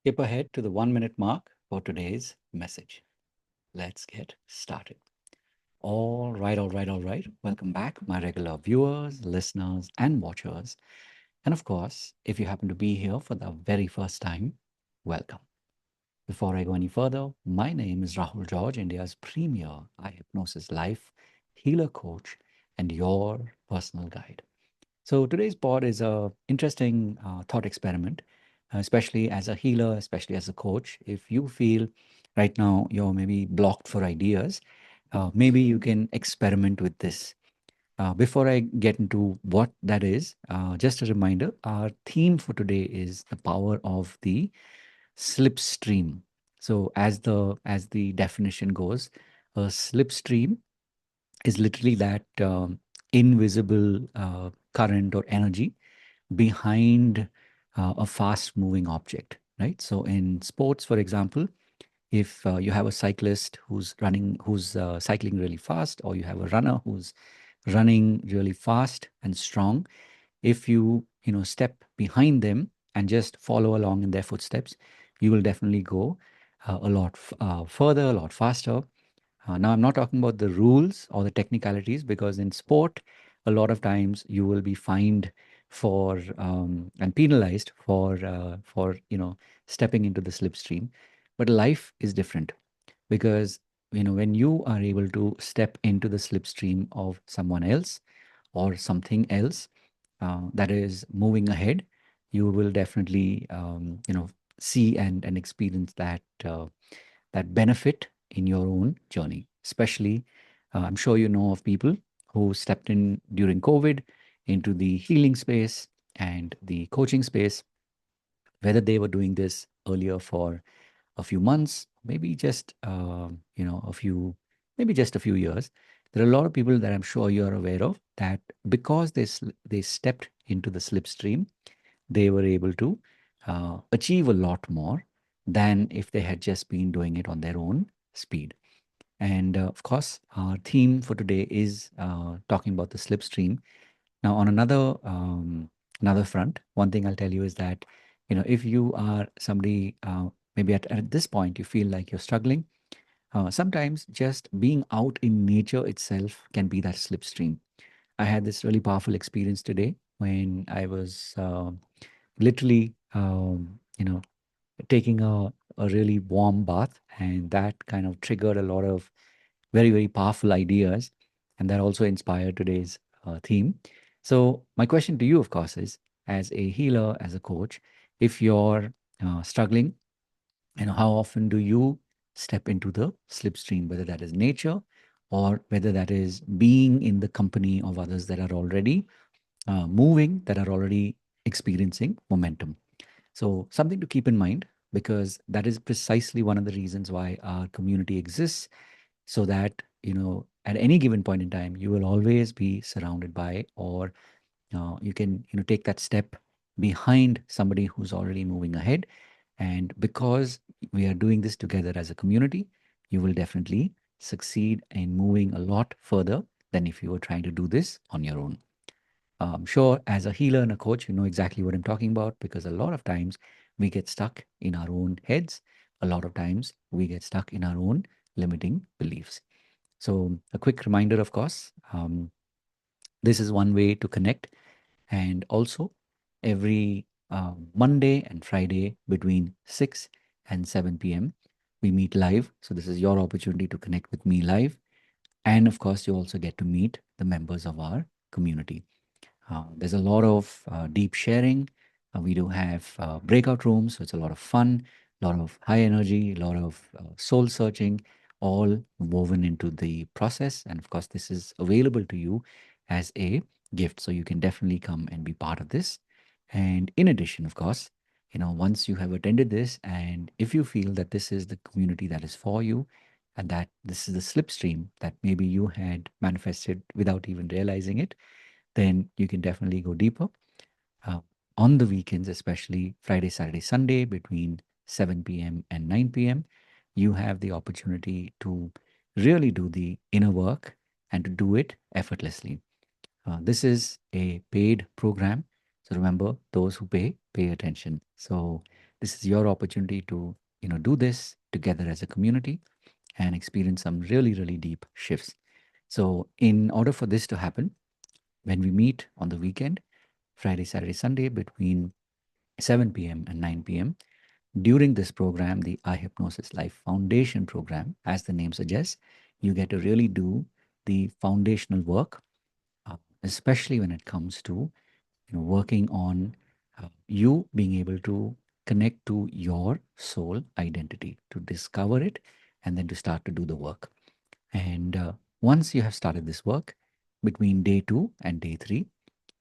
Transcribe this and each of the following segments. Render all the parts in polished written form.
Skip ahead to the 1 minute mark for today's message. Let's get started. All right. Welcome back, my regular viewers, listeners, and watchers. And of course, if you happen to be here for the very first time, welcome. Before I go any further, my name is Rahul George, India's premier eye hypnosis life healer coach and your personal guide. So today's pod is a interesting thought experiment, especially as a healer, especially as a coach. If you feel right now you're maybe blocked for ideas, maybe you can experiment with this. Before I get into what that is, just a reminder: our theme for today is the power of the slipstream. So, as the definition goes, a slipstream is literally that invisible current or energy behind a fast moving object, right? So in sports, for example, if you have a cyclist who's cycling really fast, or you have a runner who's running really fast and strong, if you step behind them and just follow along in their footsteps, you will definitely go a lot further, a lot faster. Now, I'm not talking about the rules or the technicalities, because in sport, a lot of times you will be fined for and penalized for stepping into the slipstream. But life is different, because when you are able to step into the slipstream of someone else or something else that is moving ahead, you will definitely see and experience that benefit in your own journey. Especially, I'm sure you know of people who stepped in during COVID into the healing space and the coaching space, whether they were doing this earlier for a few months, maybe just maybe just a few years. There are a lot of people that I'm sure you're aware of, that because they stepped into the slipstream, they were able to achieve a lot more than if they had just been doing it on their own speed. And of course, our theme for today is talking about the slipstream. Now, on another front, one thing I'll tell you is that if you are somebody, maybe at this point you feel like you're struggling, sometimes just being out in nature itself can be that slipstream. I had this really powerful experience today when I was literally, taking a really warm bath, and that kind of triggered a lot of very, very powerful ideas. And that also inspired today's theme. So, my question to you, of course, is, as a healer, as a coach, if you're struggling, how often do you step into the slipstream, whether that is nature or whether that is being in the company of others that are already moving, that are already experiencing momentum? So, something to keep in mind, because that is precisely one of the reasons why our community exists, so that at any given point in time you will always be surrounded by, or you can take that step behind somebody who's already moving ahead. And because we are doing this together as a community, you will definitely succeed in moving a lot further than if you were trying to do this on your own. I'm sure as a healer and a coach, you know exactly what I'm talking about, because a lot of times we get stuck in our own heads. A lot of times we get stuck in our own limiting beliefs. So, a quick reminder, of course, this is one way to connect. And also, every Monday and Friday between 6 and 7 p.m., we meet live. So, this is your opportunity to connect with me live. And of course, you also get to meet the members of our community. There's a lot of deep sharing. We do have breakout rooms, so it's a lot of fun, a lot of high energy, a lot of soul searching, all woven into the process. And of course, this is available to you as a gift, so you can definitely come and be part of this. And in addition, of course, once you have attended this, and if you feel that this is the community that is for you, and that this is the slipstream that maybe you had manifested without even realizing it, then you can definitely go deeper. Uh, on the weekends, especially Friday, Saturday, Sunday, between 7 p.m. and 9 p.m., you have the opportunity to really do the inner work and to do it effortlessly. This is a paid program. So remember, those who pay, pay attention. So This is your opportunity to, do this together as a community and experience some really, really deep shifts. So, in order for this to happen, when we meet on the weekend, Friday, Saturday, Sunday, between 7 p.m. and 9 p.m., during this program, the Eye Hypnosis Life Foundation program, as the name suggests, you get to really do the foundational work, especially when it comes to working on you being able to connect to your soul identity, to discover it, and then to start to do the work. And once you have started this work, between day 2 and day 3,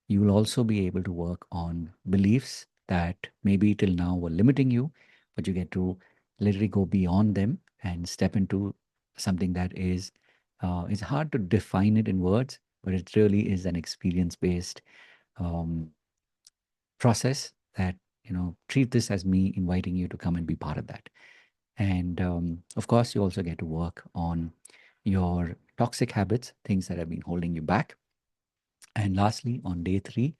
you will also be able to work on beliefs that maybe till now were limiting you, but you get to literally go beyond them and step into something that is, it's hard to define it in words, but it really is an experience based um, process that, treat this as me inviting you to come and be part of that. And of course, you also get to work on your toxic habits, things that have been holding you back. And lastly, on day 3,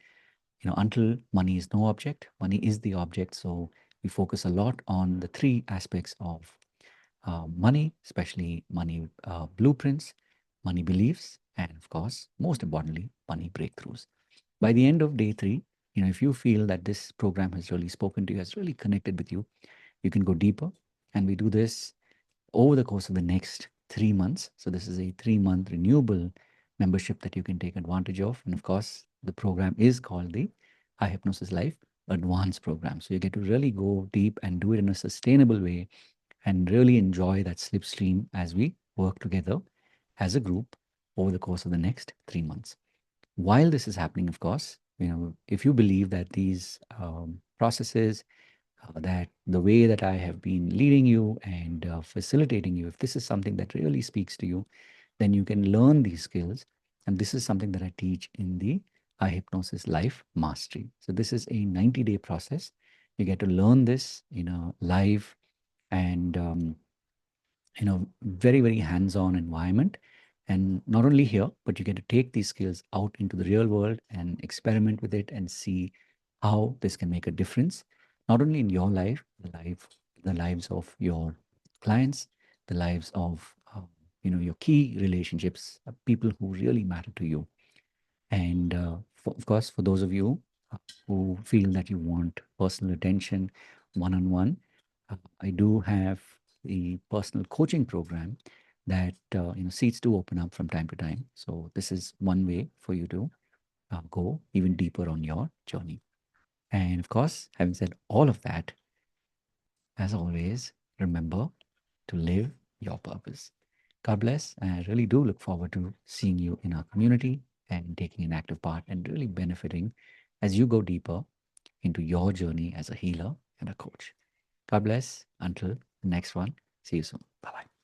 until money is no object, money is the object. So we focus a lot on the 3 aspects of money, especially money blueprints, money beliefs, and of course, most importantly, money breakthroughs. By the end of day 3, if you feel that this program has really spoken to you, has really connected with you, you can go deeper. And we do this over the course of the next 3 months. So this is a 3-month renewable membership that you can take advantage of. And of course, the program is called the High Hypnosis Life Advanced Program. So you get to really go deep and do it in a sustainable way and really enjoy that slipstream as we work together as a group over the course of the next 3 months. While this is happening, of course, if you believe that these processes, that the way that I have been leading you and facilitating you, if this is something that really speaks to you, then you can learn these skills. And this is something that I teach in the Eye Hypnosis Life Mastery. So this is a 90-day process. You get to learn this in a live and very, very hands-on environment. And not only here, but you get to take these skills out into the real world and experiment with it and see how this can make a difference, not only in your life, the lives of your clients, the lives of your key relationships, people who really matter to you. And of course, for those of you who feel that you want personal attention one-on-one, I do have the personal coaching program that seats do open up from time to time. So this is one way for you to go even deeper on your journey. And of course, having said all of that, as always, remember to live your purpose. God bless. And I really do look forward to seeing you in our community and taking an active part and really benefiting as you go deeper into your journey as a healer and a coach. God bless. Until the next one. See you soon. Bye bye.